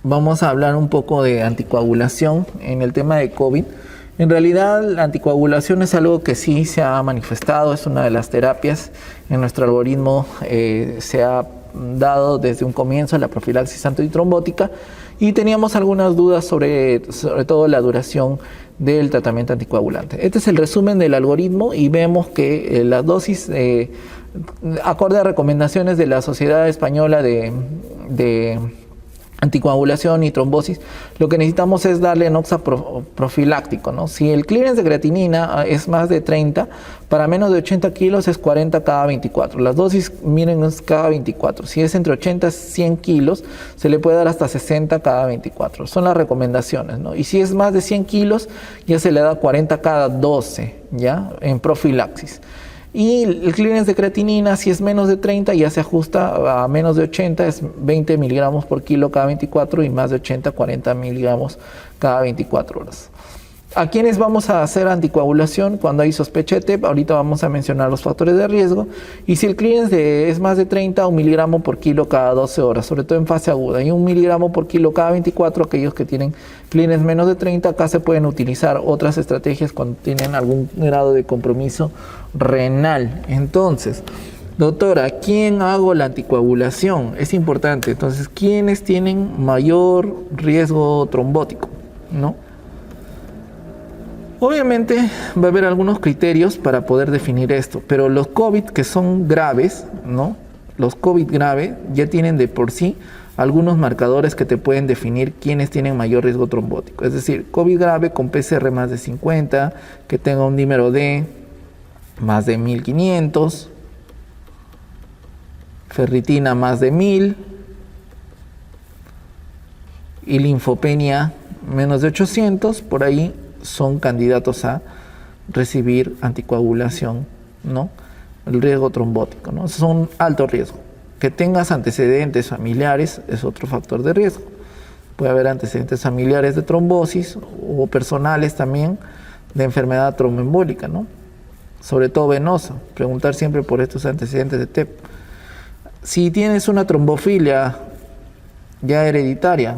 vamos a hablar un poco de anticoagulación en el tema de COVID. En realidad, la anticoagulación es algo que sí se ha manifestado, es una de las terapias en nuestro algoritmo, se ha dado desde un comienzo la profilaxis antitrombótica y teníamos algunas dudas sobre todo la duración del tratamiento anticoagulante. Este es el resumen del algoritmo y vemos que las dosis, acorde a recomendaciones de la Sociedad Española de Anticoagulación y Trombosis, lo que necesitamos es darle noxa profiláctico, ¿no? Si el clearance de creatinina es más de 30, para menos de 80 kilos es 40 cada 24. Las dosis, miren, es cada 24. Si es entre 80 y 100 kilos, se le puede dar hasta 60 cada 24. Son las recomendaciones, ¿no? Y si es más de 100 kilos, ya se le da 40 cada 12, ¿ya? En profilaxis. Y el clearance de creatinina, si es menos de 30, ya se ajusta a menos de 80, es 20 miligramos por kilo cada 24 y más de 80, 40 miligramos cada 24 horas. ¿A quiénes vamos a hacer anticoagulación cuando hay sospecha de TEP? Ahorita vamos a mencionar los factores de riesgo. Y si el clearance es más de 30, 1 miligramo por kilo cada 12 horas, sobre todo en fase aguda. Y 1 miligramo por kilo cada 24, aquellos que tienen clearance menos de 30, acá se pueden utilizar otras estrategias cuando tienen algún grado de compromiso renal. Entonces, doctora, ¿a quién hago la anticoagulación? Es importante. Entonces, ¿quiénes tienen mayor riesgo trombótico? ¿No? Obviamente va a haber algunos criterios para poder definir esto, pero los COVID que son graves, ¿no? Los COVID graves ya tienen de por sí algunos marcadores que te pueden definir quiénes tienen mayor riesgo trombótico. Es decir, COVID grave con PCR más de 50, que tenga un dímero D más de 1500, ferritina más de 1000 y linfopenia menos de 800, por ahí son candidatos a recibir anticoagulación, ¿no? El riesgo trombótico, ¿no? Son alto riesgo. Que tengas antecedentes familiares es otro factor de riesgo. Puede haber antecedentes familiares de trombosis o personales también de enfermedad tromboembólica, ¿no? Sobre todo venosa. Preguntar siempre por estos antecedentes de TEP. Si tienes una trombofilia ya hereditaria,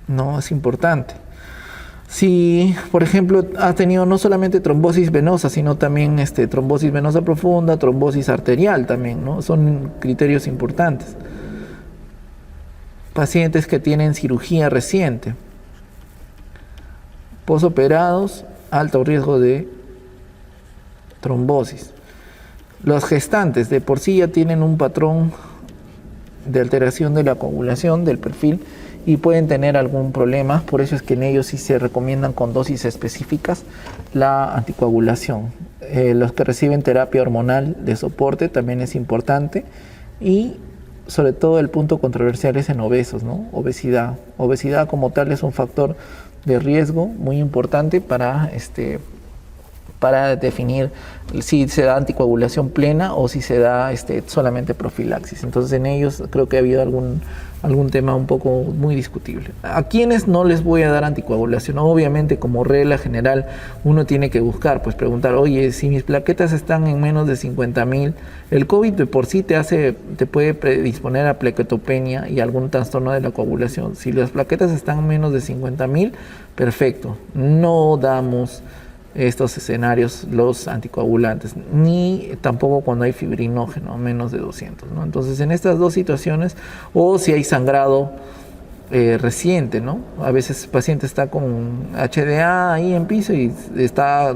no es importante. Si, por ejemplo, has tenido no solamente trombosis venosa, sino también trombosis venosa profunda, trombosis arterial también, ¿no? Son criterios importantes. Pacientes que tienen cirugía reciente, posoperados, alto riesgo de trombosis. Los gestantes de por sí ya tienen un patrón de alteración de la coagulación, del perfil, y pueden tener algún problema, por eso es que en ellos sí se recomiendan con dosis específicas la anticoagulación. Los que reciben terapia hormonal de soporte también es importante, y sobre todo el punto controversial es en obesos, ¿no? Obesidad. Obesidad como tal es un factor de riesgo muy importante para definir si se da anticoagulación plena o si se da solamente profilaxis. Entonces en ellos creo que ha habido algún tema un poco muy discutible. ¿A quiénes no les voy a dar anticoagulación? Obviamente, como regla general, uno tiene que buscar, pues preguntar, oye, si mis plaquetas están en menos de 50,000, el COVID de por sí te puede predisponer a plaquetopenia y algún trastorno de la coagulación. Si las plaquetas están en menos de 50,000, perfecto, no damos estos escenarios los anticoagulantes, ni tampoco cuando hay fibrinógeno menos de 200, ¿no? Entonces en estas dos situaciones, o si hay sangrado reciente, ¿no? A veces el paciente está con HDA ahí en piso y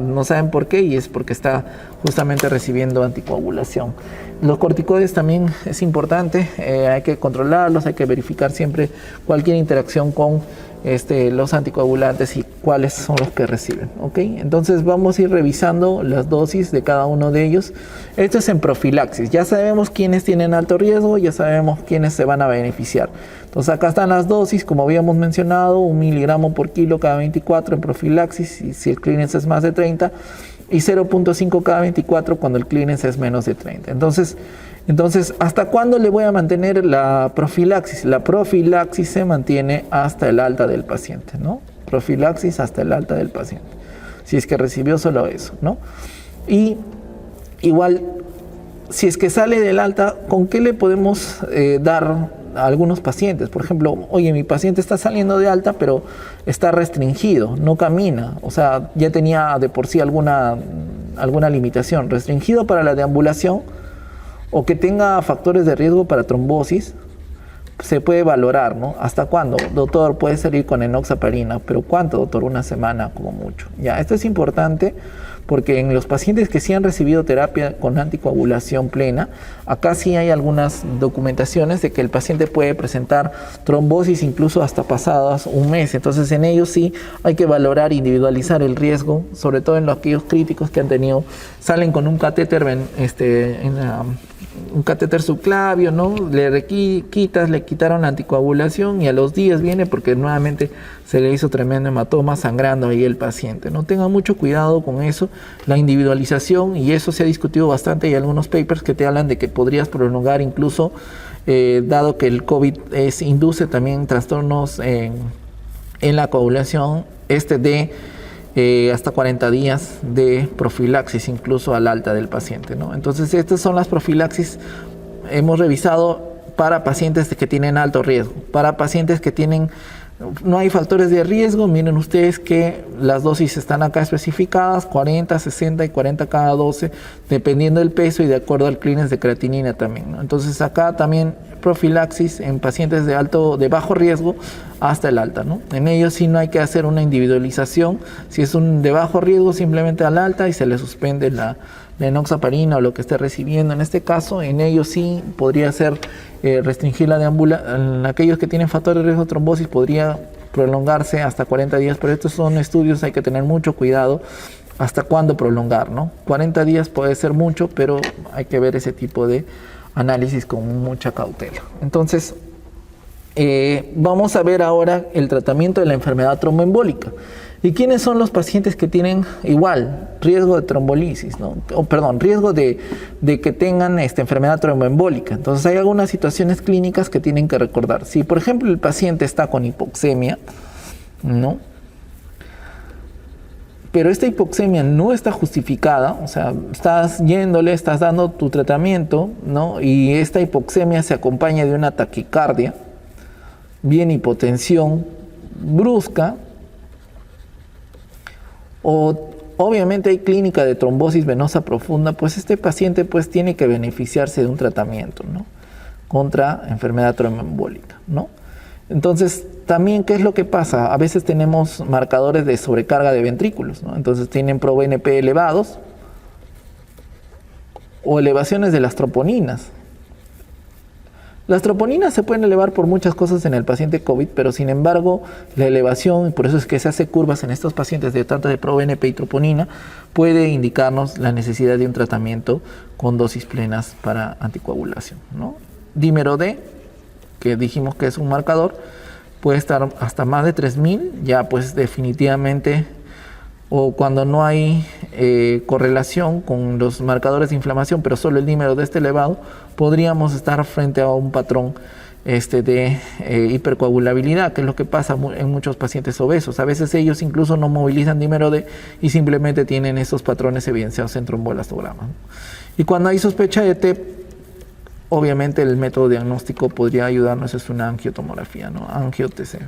no saben por qué, y es porque está justamente recibiendo anticoagulación. Los corticoides también es importante, hay que controlarlos, hay que verificar siempre cualquier interacción con los anticoagulantes y cuáles son los que reciben, ¿ok? Entonces vamos a ir revisando las dosis de cada uno de ellos. Esto es en profilaxis. Ya sabemos quiénes tienen alto riesgo, ya sabemos quiénes se van a beneficiar. Entonces acá están las dosis, como habíamos mencionado, 1 miligramo por kilo cada 24 en profilaxis, y si el clearance es más de 30, y 0.5 cada 24 cuando el clearance es menos de 30. Entonces, ¿hasta cuándo le voy a mantener la profilaxis? La profilaxis se mantiene hasta el alta del paciente, ¿no? Profilaxis hasta el alta del paciente, si es que recibió solo eso, ¿no? Y igual, si es que sale del alta, ¿con qué le podemos dar a algunos pacientes. Por ejemplo, oye, mi paciente está saliendo de alta, pero está restringido, no camina. O sea, ya tenía de por sí alguna limitación. Restringido para la deambulación o que tenga factores de riesgo para trombosis, se puede valorar, ¿no? ¿Hasta cuándo? Doctor, puede salir con enoxaparina, pero ¿cuánto, doctor? Una semana como mucho. Ya, esto es importante porque en los pacientes que sí han recibido terapia con anticoagulación plena, acá sí hay algunas documentaciones de que el paciente puede presentar trombosis incluso hasta pasadas un mes. Entonces en ellos sí hay que valorar, individualizar el riesgo, sobre todo en aquellos críticos que han tenido, salen con un catéter un catéter subclavio, ¿no? Le quitaron la anticoagulación y a los días viene porque nuevamente se le hizo tremendo hematoma, sangrando ahí el paciente, ¿no? Tengan mucho cuidado con eso, la individualización, y eso se ha discutido bastante. Hay algunos papers que te hablan de que podrías prolongar incluso, dado que el COVID induce también trastornos en la coagulación, hasta 40 días de profilaxis, incluso al alta del paciente, ¿no? Entonces, estas son las profilaxis. Hemos revisado para pacientes que tienen alto riesgo, para pacientes que no hay factores de riesgo. Miren ustedes que las dosis están acá especificadas, 40, 60 y 40 cada 12, dependiendo del peso y de acuerdo al clearance de creatinina también, ¿no? Entonces, acá también profilaxis en pacientes de bajo riesgo hasta el alta, ¿no? En ellos sí no hay que hacer una individualización. Si es de bajo riesgo, simplemente al alta y se le suspende la enoxaparina o lo que esté recibiendo. En este caso, en ellos sí podría ser restringir la deambulación. En aquellos que tienen factores de riesgo de trombosis podría prolongarse hasta 40 días, pero estos son estudios, hay que tener mucho cuidado hasta cuándo prolongar, ¿no? 40 días puede ser mucho, pero hay que ver ese tipo de análisis con mucha cautela. Entonces, vamos a ver ahora el tratamiento de la enfermedad tromboembólica. ¿Y quiénes son los pacientes que tienen igual riesgo de trombolisis, ¿no? Riesgo de que tengan esta enfermedad tromboembólica? Entonces hay algunas situaciones clínicas que tienen que recordar. Si, por ejemplo, el paciente está con hipoxemia, ¿no? Pero esta hipoxemia no está justificada, o sea, estás dando tu tratamiento, ¿no? Y esta hipoxemia se acompaña de una taquicardia, bien hipotensión brusca, o obviamente hay clínica de trombosis venosa profunda, pues este paciente pues tiene que beneficiarse de un tratamiento, ¿no? Contra enfermedad tromboembólica, ¿no? Entonces, también, ¿qué es lo que pasa? A veces tenemos marcadores de sobrecarga de ventrículos, ¿no? Entonces tienen ProBNP elevados o elevaciones de las troponinas. Las troponinas se pueden elevar por muchas cosas en el paciente COVID, pero sin embargo la elevación, y por eso es que se hace curvas en estos pacientes de tanto de ProBNP y troponina, puede indicarnos la necesidad de un tratamiento con dosis plenas para anticoagulación, ¿no? Dímero D, que dijimos que es un marcador, puede estar hasta más de 3000, ya pues definitivamente, o cuando no hay correlación con los marcadores de inflamación, pero solo el dímero D está elevado, podríamos estar frente a un patrón de hipercoagulabilidad, que es lo que pasa en muchos pacientes obesos. A veces ellos incluso no movilizan dímero D y simplemente tienen esos patrones evidenciados en tromboelastograma, ¿no? Y cuando hay sospecha de TEP, obviamente el método diagnóstico podría ayudarnos, es una angiotomografía, ¿no? Angio-TC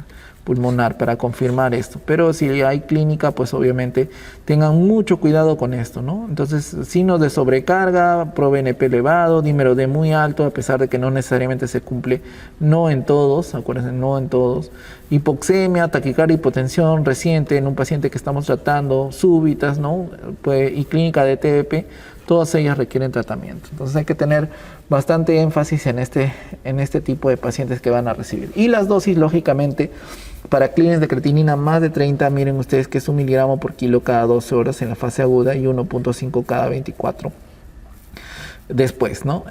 pulmonar para confirmar esto. Pero si hay clínica, pues obviamente tengan mucho cuidado con esto, ¿no? Entonces, signos de sobrecarga, ProBNP elevado, dímero D muy alto, a pesar de que no necesariamente se cumple, no en todos, acuérdense, no en todos. Hipoxemia, taquicardia, hipotensión reciente en un paciente que estamos tratando, súbitas, ¿no? Y clínica de TEP, todas ellas requieren tratamiento. Entonces hay que tener bastante énfasis en este tipo de pacientes que van a recibir. Y las dosis, lógicamente, para clearance de creatinina más de 30, miren ustedes que es 1 miligramo por kilo cada 12 horas en la fase aguda y 1.5 cada 24 después, ¿no?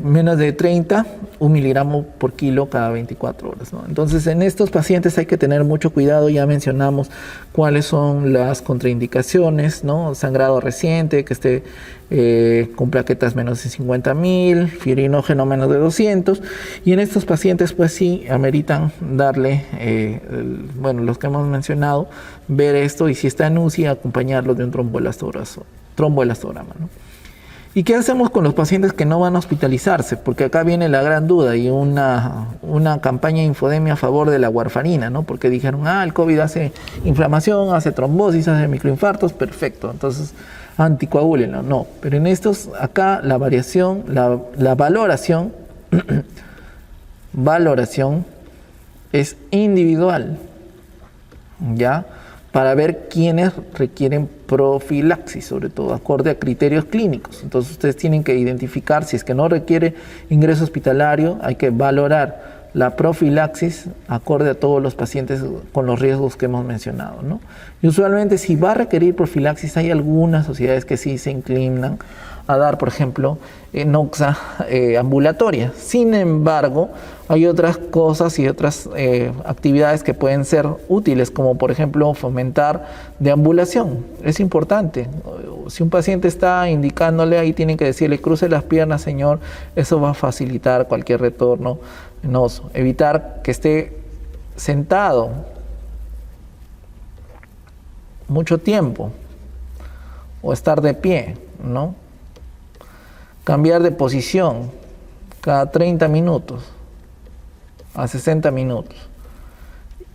Menos de 30, 1 miligramo por kilo cada 24 horas, ¿no? Entonces, en estos pacientes hay que tener mucho cuidado. Ya mencionamos cuáles son las contraindicaciones, ¿no? Sangrado reciente, que esté con plaquetas menos de 50.000, fibrinógeno menos de 200. Y en estos pacientes, pues sí, ameritan darle, los que hemos mencionado, ver esto, y si está en UCI, acompañarlo de un tromboelastograma, ¿no? ¿Y qué hacemos con los pacientes que no van a hospitalizarse? Porque acá viene la gran duda y una campaña de infodemia a favor de la warfarina, ¿no? Porque dijeron, el COVID hace inflamación, hace trombosis, hace microinfartos, perfecto, entonces anticoagúlenlo. No, pero en estos, acá la variación, la valoración, valoración es individual, ¿ya? Para ver quiénes requieren profilaxis, sobre todo acorde a criterios clínicos. Entonces ustedes tienen que identificar, si es que no requiere ingreso hospitalario, hay que valorar la profilaxis acorde a todos los pacientes con los riesgos que hemos mencionado, ¿no? Y usualmente si va a requerir profilaxis, hay algunas sociedades que sí se inclinan a dar, por ejemplo, enoxa ambulatoria. Sin embargo, hay otras cosas y otras actividades que pueden ser útiles, como por ejemplo fomentar deambulación. Es importante. Si un paciente está indicándole, ahí tienen que decirle, cruce las piernas, señor, eso va a facilitar cualquier retorno venoso. Evitar que esté sentado mucho tiempo o estar de pie, ¿no? Cambiar de posición cada 30 minutos a 60 minutos.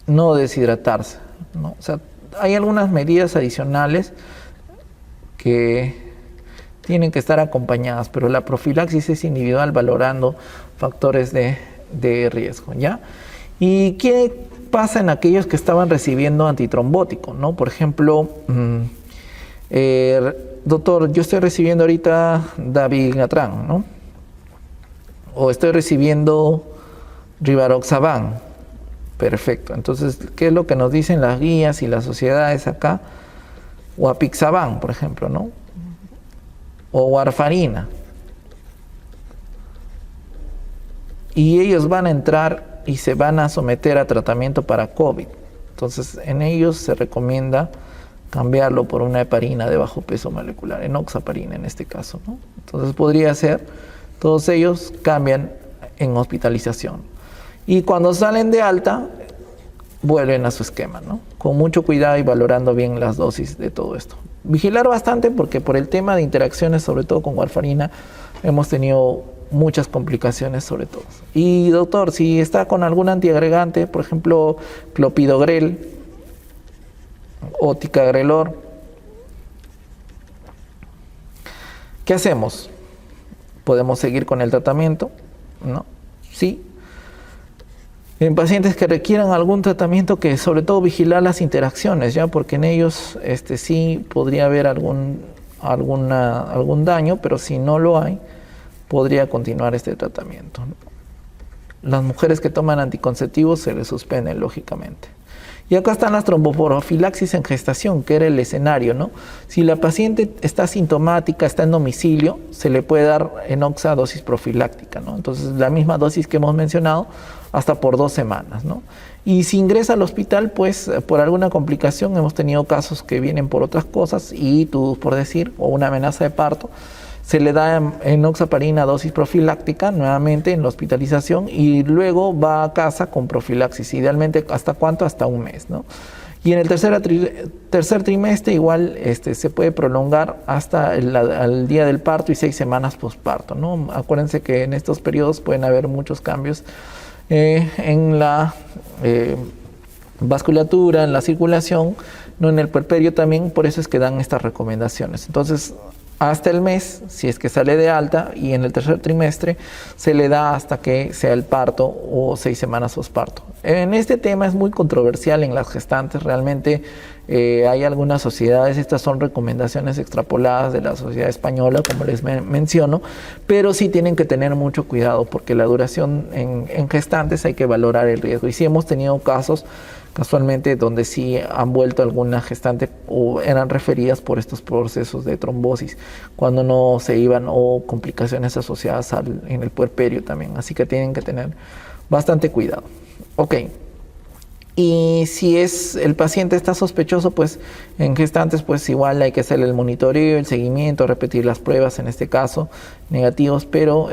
No deshidratarse, ¿no? O sea, hay algunas medidas adicionales que tienen que estar acompañadas, pero la profilaxis es individual valorando factores de riesgo, ¿ya? ¿Y qué pasa en aquellos que estaban recibiendo antitrombótico, ¿no? Por ejemplo, doctor, yo estoy recibiendo ahorita dabigatran, ¿no? O estoy recibiendo rivaroxaban. Perfecto. Entonces, ¿qué es lo que nos dicen las guías y las sociedades acá? O apixaban, por ejemplo, ¿no? O warfarina. Y ellos van a entrar y se van a someter a tratamiento para COVID. Entonces, en ellos se recomienda cambiarlo por una heparina de bajo peso molecular, enoxaparina en este caso, ¿no? Entonces podría ser, todos ellos cambian en hospitalización. Y cuando salen de alta, vuelven a su esquema, ¿no? Con mucho cuidado y valorando bien las dosis de todo esto. Vigilar bastante porque por el tema de interacciones, sobre todo con warfarina, hemos tenido muchas complicaciones sobre todo. Y doctor, si está con algún antiagregante, por ejemplo, clopidogrel, o ticagrelor, ¿qué hacemos? ¿Podemos seguir con el tratamiento? ¿No? Sí. En pacientes que requieran algún tratamiento, que sobre todo vigilar las interacciones, ¿ya? Porque en ellos sí podría haber algún daño, pero si no lo hay, podría continuar este tratamiento. Las mujeres que toman anticonceptivos se les suspenden, lógicamente. Y acá están las tromboprofilaxis en gestación, que era el escenario, ¿no? Si la paciente está asintomática, está en domicilio, se le puede dar enoxa dosis profiláctica, ¿no? Entonces, la misma dosis que hemos mencionado, hasta por 2 semanas, ¿no? Y si ingresa al hospital, pues, por alguna complicación, hemos tenido casos que vienen por otras cosas, ictus, por decir, o una amenaza de parto, se le da enoxaparina dosis profiláctica nuevamente en la hospitalización y luego va a casa con profilaxis, idealmente ¿hasta cuánto? Hasta 1 mes, ¿no? Y en el tercer trimestre igual se puede prolongar hasta el día del parto y 6 semanas postparto, ¿no? Acuérdense que en estos periodos pueden haber muchos cambios en la vasculatura, en la circulación, no en el puerperio también, por eso es que dan estas recomendaciones. Entonces, hasta el mes, si es que sale de alta, y en el tercer trimestre se le da hasta que sea el parto o 6 semanas posparto. En este tema es muy controversial en las gestantes, realmente hay algunas sociedades, estas son recomendaciones extrapoladas de la Sociedad Española, como les menciono, pero sí tienen que tener mucho cuidado porque la duración en gestantes hay que valorar el riesgo. Y sí hemos tenido casos casualmente donde sí han vuelto alguna gestante o eran referidas por estos procesos de trombosis cuando no se iban o complicaciones asociadas en el puerperio también, así que tienen que tener bastante cuidado. Ok, y si el paciente está sospechoso, pues en gestantes pues igual hay que hacerle el monitoreo, el seguimiento, repetir las pruebas en este caso negativos, pero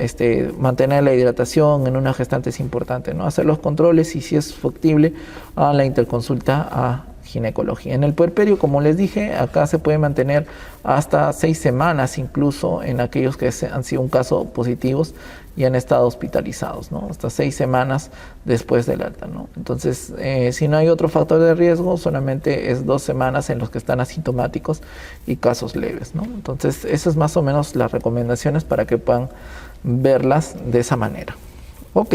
mantener la hidratación en una gestante es importante, ¿no? Hacer los controles y si es factible a la interconsulta a ginecología. En el puerperio, como les dije, acá se puede mantener hasta 6 semanas, incluso en aquellos que han sido un caso positivos y han estado hospitalizados, ¿no? Hasta 6 semanas después del alta, ¿no? Entonces, si no hay otro factor de riesgo, solamente es 2 semanas en los que están asintomáticos y casos leves, ¿no? Entonces, esas es más o menos las recomendaciones para que puedan verlas de esa manera. Ok.